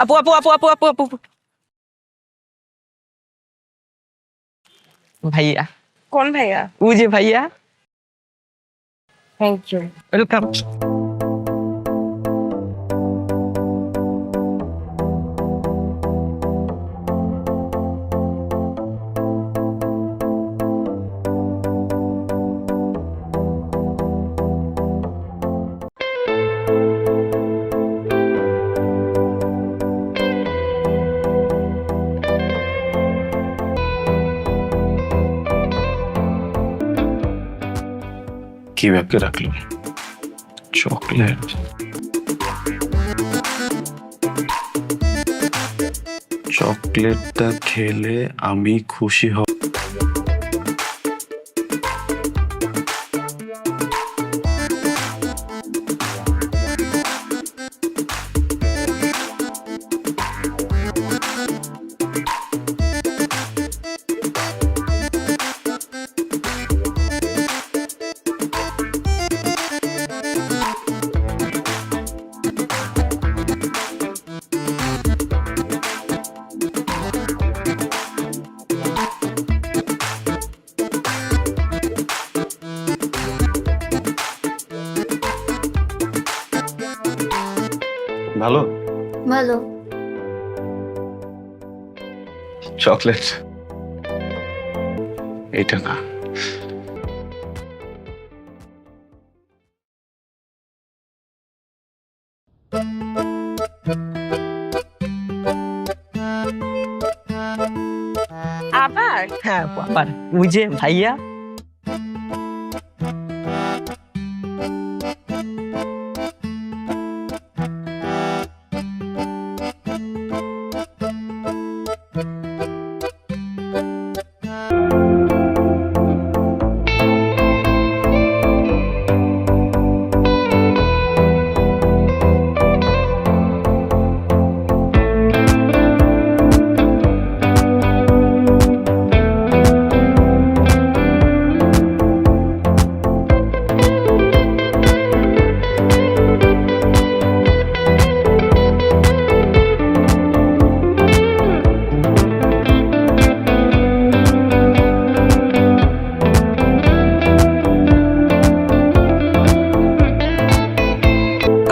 আপু আপু আপু আপু আপু আপু ভাইয়া, কোন ভাইয়া? ও যে ভাইয়া। Thank you. ওয়েলকাম। কি ব্যাপকে রাখলো? চকলেট। চকলেটটা খেলে আমি খুশি হব। ভালো ভালো। চকলেট এটা না। আবার হ্যাঁ আপু, আবার ও যে ভাইয়া।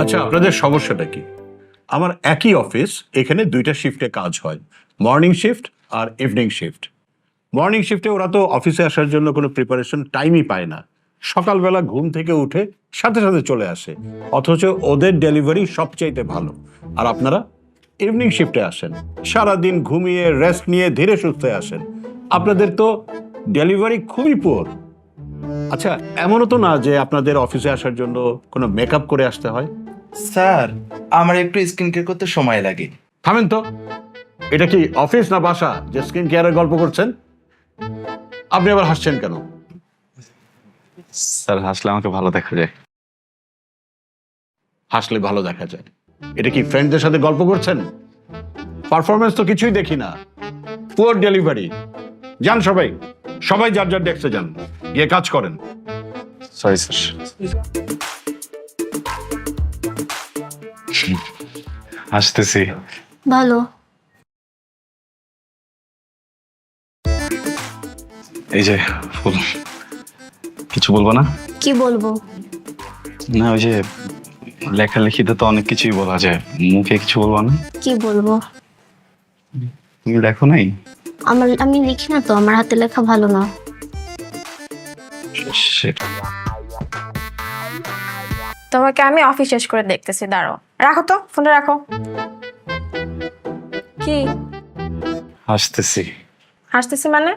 আচ্ছা, আপনাদের সমস্যাটা কি? আমার একই অফিস, এখানে দুইটা শিফটে কাজ হয়, মর্নিং শিফট আর ইভিনিং শিফট। মর্নিং শিফটে ওরা তো অফিসে আসার জন্য কোনো প্রিপারেশন টাইমই পায় না, সকালবেলা ঘুম থেকে উঠে সাথে সাথে চলে আসে, অথচ ওদের ডেলিভারি সবচাইতে ভালো। আর আপনারা ইভিনিং শিফটে আসেন, সারাদিন ঘুমিয়ে রেস্ট নিয়ে ধীরে সুস্থে আসেন, আপনাদের তো ডেলিভারি খুবই পুয়ার। আচ্ছা, এমনও তো না যে আপনাদের অফিসে আসার জন্য কোনো মেকআপ করে আসতে হয়? স্যার, আমার একটু স্কিন কেয়ার করতে সময় লাগে। থামেন তো, এটা কি অফিস না বাসা যে স্কিন কেয়ারের গল্প করছেন? আপনি আবার হাসছেন কেন? স্যার হাসলে আমাকে ভালো দেখা যায়। হাসলে ভালো দেখা যায়? এটা কি ফ্রেন্ডদের সাথে গল্প করছেন? পারফরমেন্স তো কিছুই দেখি না, পুয়ার ডেলিভারি। যান সবাই, সবাই যার যার ডেস্কে যান, গিয়ে কাজ করেন। Sorry sir. আসতেছি। ভালো। এই যে ফুল, কিছু বলবো না? কি বলবো? না, ওই যে লেখালেখিতে তো অনেক কিছুই বলা যায়, মুখে কিছু বলবো না? কি বলবো? তুমি লেখো নাই? আমি লিখি না তো, আমার হাতে লেখা ভালো না। সেটা তোমাকে আমি অফিস শেষ করে দেখতেছি, দাঁড়াও। রাখো তো, ফোনটা রাখো। কি আসতেছি। হাসতেছি মানে?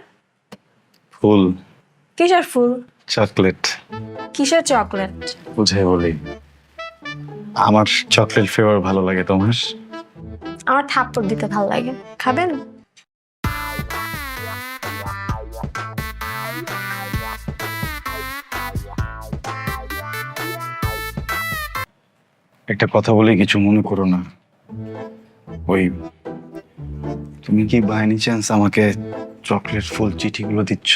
ফুল। কিসের ফুল? চকলেট। কিসের চকলেট? বুঝাই বলি, আমার চকলেট ফ্লেভার ভালো লাগে, তোমার? আমার থাপ্পড় দিতে ভালো লাগে, খাবেন? একটা কথা বলি, কিছু মনে করো না। ওই তুমি কি বাই এনি চান্স আমাকে চকলেট ফুল চিঠিগুলো দিচ্ছ?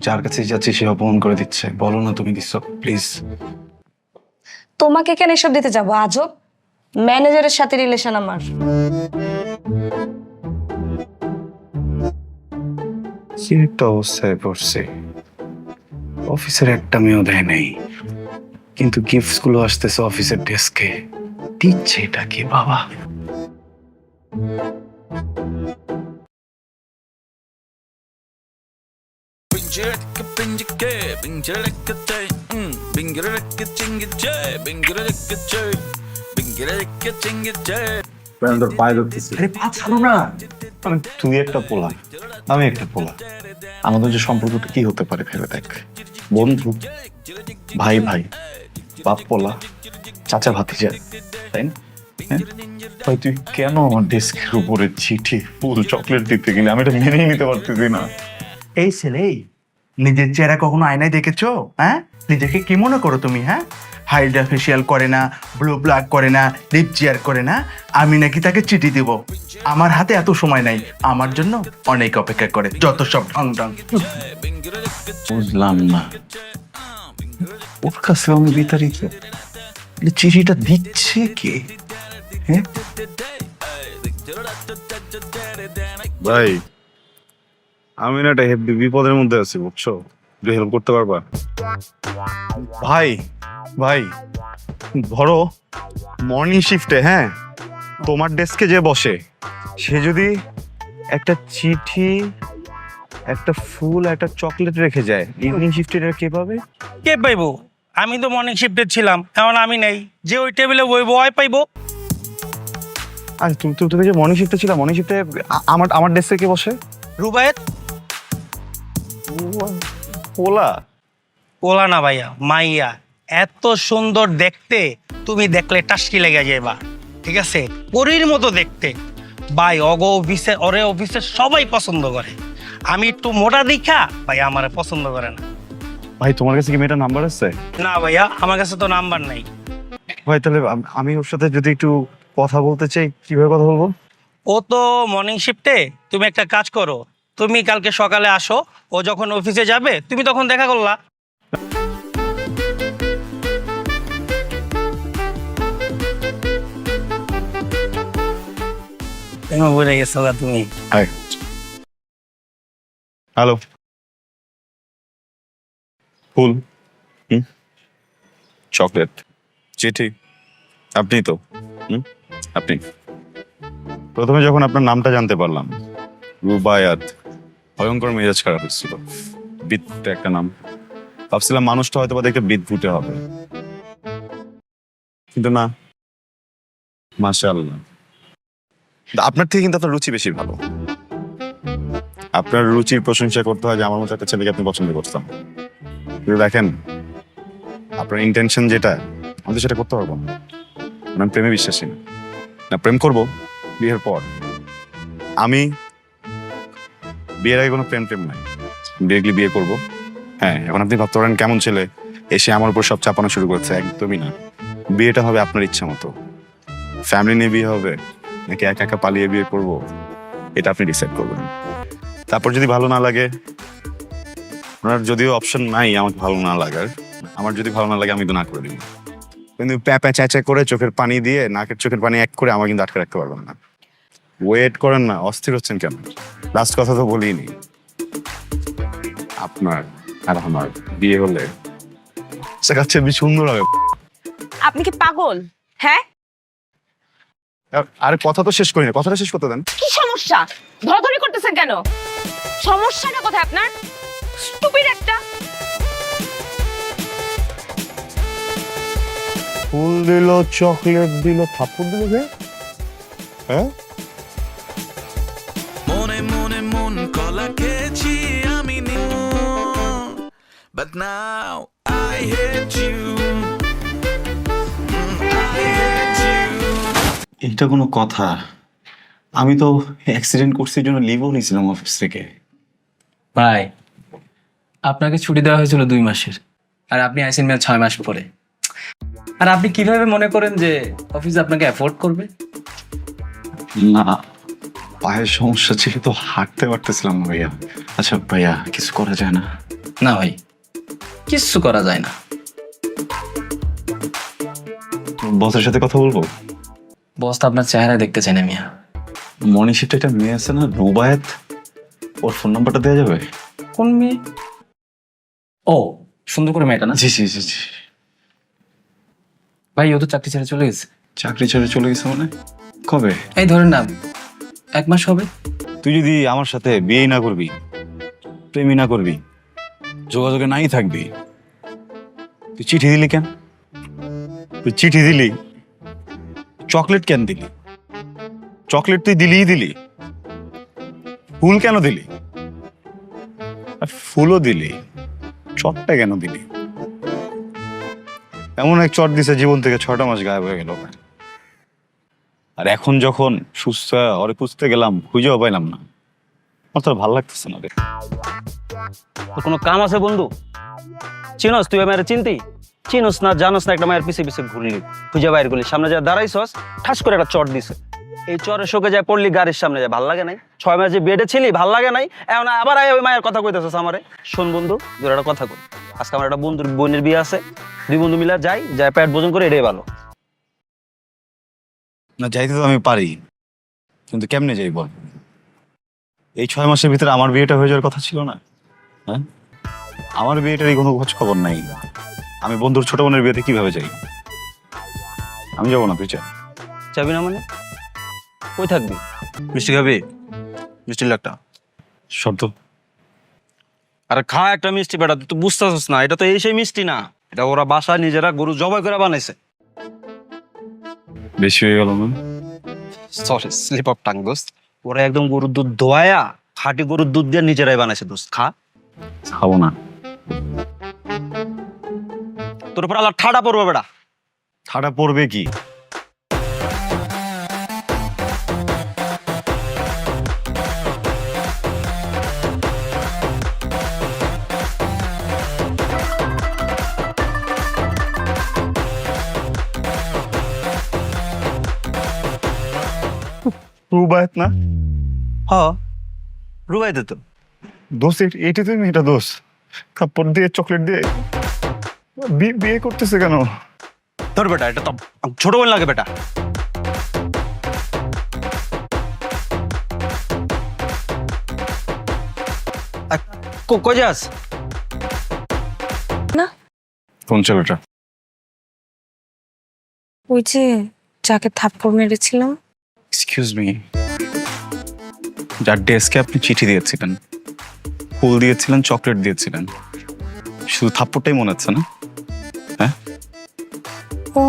যার কাছে যাচ্ছি সে অপমান করে দিচ্ছে, বলো না তুমি দিচ্ছ প্লিজ। তোমাকে কেন এসব দিতে যাবো? আজব, ম্যানেজারের সাথে রিলেশন আমার। কি একটা অবস্থায় পড়ছে, অফিসের একটা মেয়েও দেয় নাই, কিন্তু গিফটস গুলো আসতেছে অফিসের ডেস্কে। দিচ্ছে এটা কি বাবা? আরে পা ছাড়ো না। মানে তুই একটা পোলা, আমি একটা পোলা, আমাদের যে সম্পর্কটা কি হতে পারে ভেবে দেখ। বন্ধু, ভাই ভাই, বাপ পোলা, চাচা ভাতিজা, তাই না? হ্যাঁ? ভাই তুই কেন আমার ডেস্কের উপরে চিঠি, ফুল, চকলেট দিতে গেলে? আমি এটা মেনেই নিতে পারতেছি না। এই ছেলে, নিজের চেহারা কখনো আয়নায় দেখেছো? হ্যাঁ, নিজেকে কি মনে করো তুমি? হ্যাঁ, হাইড্রা ফেসিয়াল করে না, ব্লু ব্লাক করে না, লিপ চেয়ার করে না, আমি নাকি তাকে চিঠি দিব? আমার হাতে এত সময় নাই, আমার জন্য অনেক অপেক্ষা করে, যত সব ঢং ঢং। বুঝলাম না, ওর কাছে আমি বিতাড়িত, চিঠিটা দিচ্ছে কে? হ্যাঁ ভাই, আমি না একটা হেব্বি বিপদের মধ্যে আছি, বুঝছো? একটু হেল্প করতে পারবা? ভাই ভাই, ধরো মর্নিং শিফটে, হ্যাঁ, তোমার ডেস্কে যে বসে, সে যদি একটা চিঠি, একটা ফুল, একটা চকলেট রেখে যায়, ইভিনিং শিফটে এটা কে পাবে? কে পাইবো? আমি তো মর্নিং শিফটে ছিলাম, এখন আমি নেই, যে ওই টেবিলে বইবো ওই পাইবো। আর তুমি যে মর্নিং শিফটে ছিলাম, মর্নিং শিফটে আমার ডেস্কে কে বসে? রুবায়েত। ওলা ওলা না ভাইয়া, মাইয়া। এত সুন্দর দেখতে, তুমি দেখলে টাস্কি লেগে যাবা। ঠিক আছে, পরীর মতো দেখতে। ভাই ওরে অফিসে সবাই পছন্দ করে। আমি একটু মোটা দেখা ভাই আমার পছন্দ করে না। ভাই তোমার কাছে কি মেয়েটার নাম্বার আছে? না ভাইয়া, আমার কাছে তো নাম্বার নাই। ভাই তাহলে আমি ওর সাথে যদি একটু কথা বলতে চাই, কিভাবে কথা বলবো? ও তো মর্নিং শিফটে। তুমি একটা কাজ করো, তুমি কালকে সকালে আসো, ও যখন অফিসে যাবে তুমি তখন দেখা করলা। বলে গেছো তুমি। হ্যালো, ফুল, চকলেট, চিঠি, আপনি তো? আপনি? প্রথমে যখন আপনার নামটা জানতে পারলাম, রুবায়াত, ভয়ঙ্কর মেজাজ খারাপ হচ্ছিল। বিদ্যুৎ একটা নাম, ভাবছিলাম মানুষটা হয়তো বা দেখতে বিদ্যুৎ হবে, কিন্তু না, মাশাআল্লাহ। আপনার থেকে কিন্তু আপনার রুচি বেশি ভালো। আপনার রুচির প্রশংসা করতে হয় যে আমার মতো একটা ছেলেকে আপনি পছন্দ করতাম, কিন্তু দেখেন আপনার ইন্টেনশন যেটা, আমি তো সেটা করতে পারবো না। আমি প্রেমে বিশ্বাসী না, প্রেম করব বিয়ের পর। আমি বিয়ের আগে কোনো প্রেম নাই, বিয়ে করবো। হ্যাঁ, এখন আপনি ভাবতে পারেন কেমন ছেলে এসে আমার উপর সব চাপানো শুরু করেছে। একদমই না, বিয়েটা হবে আপনার ইচ্ছা মতো। ফ্যামিলি নিয়ে বিয়ে হবে নাকি একা একা পালিয়ে বিয়ে করব, এটা আপনি ডিসাইড করবেন। তারপর যদি ভালো না লাগে, ওনার যদিও অপশন নাই আমাকে ভালো না লাগার, আমার যদি ভালো না লাগে আমি তো না করে দিব, কিন্তু প্যাপা চেঁচা করে চোখের পানি দিয়ে, নাকের চোখের পানি এক করে আমার কিন্তু আটকে রাখতে পারবেন না। ওয়েট করেন না, অস্থির হচ্ছেন কেন? লাস্ট কথা তো বলিনি, আপনার আর আমার বিয়ে হলে সেটা বেশি সুন্দর হবে। আপনি কি পাগল? হ্যাঁ, আরে কথা তো শেষ করি না, কথাটা শেষ করতে দেন। কি সমস্যা? ধরাধরি করতেছেন কেন? সমস্যাটা কোথায় আপনার? স্টুপিড একটা। ফুল দিল, চকলেট দিল, থাপ্পড় দিল, হ্যাঁ? মনে মনে মন কলা খেয়েছি আমি, but now I hate you. I hate you. এইটা কোনো কথা? আমি তো অ্যাক্সিডেন্ট করছি জন্য লিভও নিয়েছিলাম অফিস থেকে। ভাই, আপনাকে ছুটি দেওয়া হয়েছিল 2 মাসের, আর আপনি আইসেন 6 মাস পরে। আর আপনি কিভাবে মনে করেন যে অফিস আপনাকে অ্যাফোর্ড করবে? না, পায়ের সমস্যা ছিল তো হাঁটতে পারতেছিলাম না ভাইয়া। আচ্ছা ভাইয়া, কিছু করা যায় না? না ভাই, কিচ্ছু করা যায় না। বসের সাথে কথা বলবো? বস তো আপনার চেহারা দেখতে চাই না মিয়া। মর্নিং শিফটে একটা মেয়ে আছে না, রুবায়েত, ওর ফোন নাম্বারটা দেওয়া যাবে? কোন মেয়ে? ও, সুন্দর করে মেয়েটা না? জি জি জি জি। ভাই ও তো চাকরি ছেড়ে চলে গেছে। চাকরি ছেড়ে চলে গেছে মানে? কবে? এই ধরেন না 1 মাস হবে। তুই যদি আমার সাথে বিয়ে না করবি, প্রেমই না করবি, যোগাযোগে নাই থাকবি, তুই চিঠি দিলি কেন? তুই চিঠি দিলি, চকলেট কেন দিলি? চকলেট তুই দিলি, ফুল কেন দিলি? আর ফুলও দিলি, চটটা কেন দিলি? এমন এক চট দিছে জীবন থেকে 6টা মাস গায়েব হয়ে গেল। আর এখন যখন সুস্থ ওরে খুঁজতে গেলাম, খুঁজেও পাইলাম না। আমার তো আর ভালো লাগতেছে না রে। তোর কোনো কাম আছে বন্ধু? চিনস তুই আমার চিনতি? চিনস না, জানোস না, একটা মায়ের পিছে পিছে ঘুরলি, খুঁজে বাইর করলি, সামনে যা দাঁড়াইছস, ঠাস করে একটা চট দিছে। এই চরের শোকে যায় পড়লি, গাড়ির সামনে যায়, ভাল লাগে নাই? 6 মাস যে বেডে ছিলি, ভাল লাগে নাই? এখন আবার ওই মায়ের কথা কইতেছস আমারে। শোন বন্ধু, তোর একটা কথা কই, আজকে আমার একটা বন্ধুর বোনের বিয়ে আছে, 2 বন্ধু মিলে যাই পেট ভোজন করে, এটাই ভালো। না, যাইতে তো আমি পারি, কিন্তু কেমনে যাই বল? এই 6 মাসের ভিতরে আমার বিয়েটা হয়ে যাওয়ার কথা ছিল না? হ্যাঁ, আমার বিয়েটারই কোনো খোঁজ খবর নাই। আমি বন্ধুর ছোট বোনের বিয়েতে কিভাবে যাই? আমি যাবো না, তুই চল। যাবি না মানে? কই থাকবি? মিষ্টি খাবি? মিষ্টি লাগটা শব্দ। আরে খা একটা মিষ্টি বেটা, তুই তো বুঝতেছিস না, এটা তো এই সেই মিষ্টি না, এটা ওরা বাসায় নিজেরা গরু জবাই করে বানাইছে। বেশি হয়ে গেল না? সরি, স্লিপ অফ টাং দোস্ত। ওরা একদম গরুর দুধ ধোয়া, খাঁটি গরুর দুধ দিয়ে নিজেরাই বানাইছে দোস্ত, খা। খাবো না। তোর উপর আল্লাহ ঠাডা পড়বে বেটা। ঠাডা পড়বে কি? রুবায়েত না? হ, রুবাই দে তো। দোষ এটা তুই মেয়েটা দোষ, কাপড় দিয়ে চকলেট দিয়ে বিয়ে করতেছে কেন? তোর বেটা, এটা তো ছোট বোন লাগে বেটা। কই যাস? কোন ছেলেটা? ওই যে যাকে থাপ্পড় মেরেছিলাম। এক্সকিউজ মি, যার ডেস্কে আপনি চিঠি দিয়েছিলেন, ফুল দিয়েছিলেন, চকলেট দিয়েছিলেন, শুধু থাপ্পড়টাই মনে হচ্ছে না? হ্যাঁ, ও,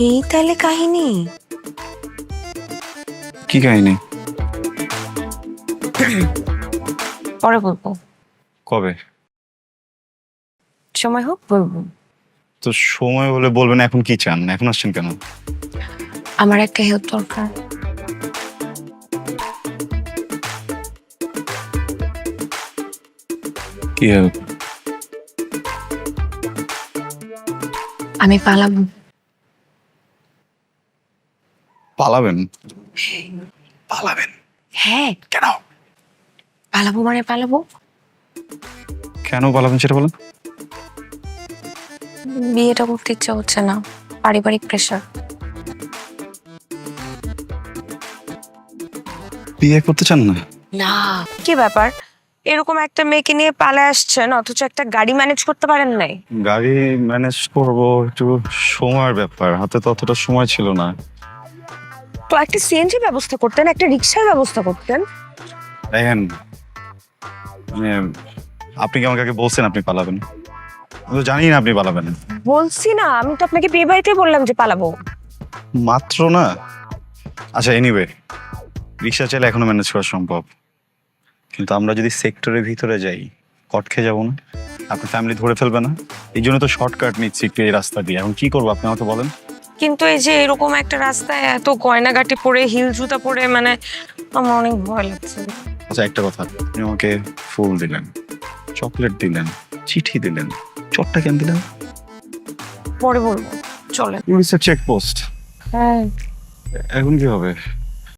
এই তাহলে কাহিনী। কি কাহিনী? পরে বলবো, কবে? সময় হোক বলবো। তো সময় হলে বলবেন, এখন কি চান? এখন আসছেন কেন? আমার একটা হেল্প দরকার। কি হেল্প? আমি পালাবো। পালাবেন? পালাবেন? হ্যাঁ, কেন? পালাবো মানে পালাবো। কেন পালাবেন সেটা বলেন। বিয়েটা করতে ইচ্ছা হচ্ছে না, পারিবারিক প্রেশার। বিয়ে করতে চান না? না, কি ব্যাপার, এরকম একটা মেয়েকে নিয়ে পালায় আসছেন, অথচ একটা গাড়ি ম্যানেজ করতে পারেন নাই? গাড়ি ম্যানেজ করবো, একটু সময়ের ব্যাপার, হাতে তো অতটা সময় ছিল না। তো একটা সিএনজি ব্যবস্থা করতেন, একটা রিক্সার ব্যবস্থা করতেন। দেখেন, মানে আপনি কি আমাকে আগে বলছেন আপনি পালাবেন? আমি তো জানি না আপনি পালাবেন। বলছি না, আমি তো আপনাকে বিয়ে বাড়িতে বললাম যে পালাবো। মাত্র না? আচ্ছা, এনিওয়ে, রিক্সা চাইলে এখনো ম্যানেজ করা সম্ভব, কিন্তু আমরা যদি সেক্টরের ভিতরে যাই কট খেয়ে যাবো না? আপনার ফ্যামিলি ধরে ফেলবে না? এই জন্য তো শর্টকাট নিচ্ছি একটু এই রাস্তা দিয়ে। এখন কি করবো আপনি আমাকে বলেন। কিন্তু এই যে এরকম একটা রাস্তায় এত গয়নাগাটি পরে, হিল জুতা পরে, মানে আমার অনেক ভয় লাগছে। আচ্ছা, একটা কথা, আপনি আমাকে ফুল দিলেন, চকলেট দিলেন, চিঠি দিলেন, চটটা কেন দিলেন? পরে বলবো, চলেন। পুলিশের চেকপোস্ট। হ্যাঁ, এখন কি হবে?